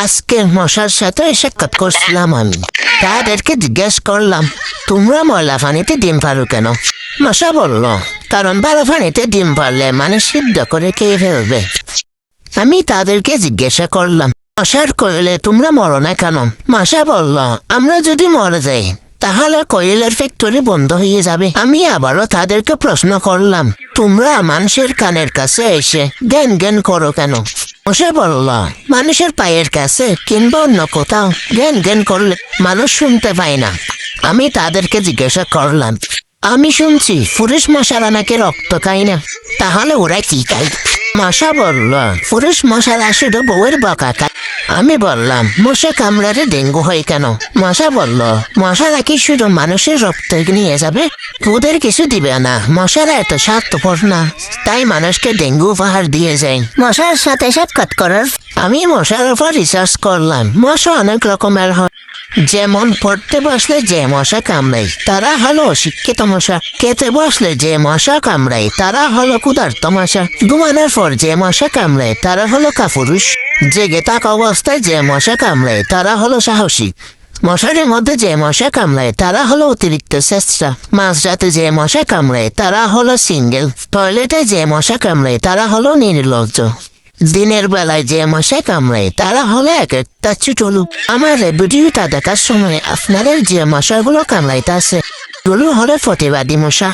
আজকে মশার সাথে সাক্ষাৎ করছিলাম আমি। তাদেরকে জিজ্ঞেস করলাম, তোমরা ময়লা পানিতে ডিম পারো কেন? মশা বলল, কারণ ভালো পানিতে ডিম পারলে মানে সিদ্ধ করে খেয়ে ফেলবে। আমি তাদেরকে জিজ্ঞাসা করলাম, মশার কইলে তোমরা মরো না কেন? মশা বলল, আমরা যদি মরে যাই তাহলে কয়লার ফ্যাক্টরি বন্ধ হয়ে যাবে। আমি আবারও তাদেরকে প্রশ্ন করলাম, তোমরা মানুষের কানের কাছে এসে জ্ঞান জ্ঞান করো কেন? মশা বলল, মানুষের পায়ের কাছে কিংবা অন্য কোথাও জ্ঞান জ্ঞান করলে মানুষ শুনতে পায় না। আমি তাদেরকে জিজ্ঞাসা করলাম, আমি শুনছি পুরুষ মশারা নাকি রক্ত খায় না, তাহলে ওরা কি খায়? মশা বলল, পুরুষ মশারা শুধু বউয়ের বকা খায়। আমি বললাম, মশা কামড়ারে ডেঙ্গু হয় কেন? মশা বলল, মশা নাকি শুধু মানুষের রক্ত নিয়ে যাবে, ওদের কিছু দিবে না। মশারা এত স্বার্থপর না, তাই মানুষকে ডেঙ্গু উপহার দিয়ে যায়। মশার সাথে সাক্ষাৎ করার আমি মশার উপর রিসার্চ করলাম। মশা অনেক রকমের হয়, যেমন পড়তে বসলে যে মশা কামড়ায় তারা হলো অশিক্ষিত মশা, খেতে বসলে যে মশা কামড়ায় তারা হলো ক্ষুধার্ত মশা, ঘুমানোর পর যে মশা কামড়ায় তারা হলো কাপুরুষ, জেগে থাকা অবস্থায় যে মশা কামড়ায় তারা হলো সাহসী, মশারের মধ্যে যে মশা কামড়ায় তারা হলো অতিরিক্ত চেষ্টা, মাঝরাতে যে মশা কামড়ায় তারা হলো সিঙ্গেল, টয়লেটে যে মশা কামড়ায় তারা হলো নির্লজ্জ, দিনের বেলায় যে মশা কামড়ায় তারা হলো এক একটা চুটলু। আমার এই ভিডিওটা দেখার সময় আপনাদের যে মশাগুলো কামড়াইতে আছে এগুলো হলো প্রতিবাদী মশা।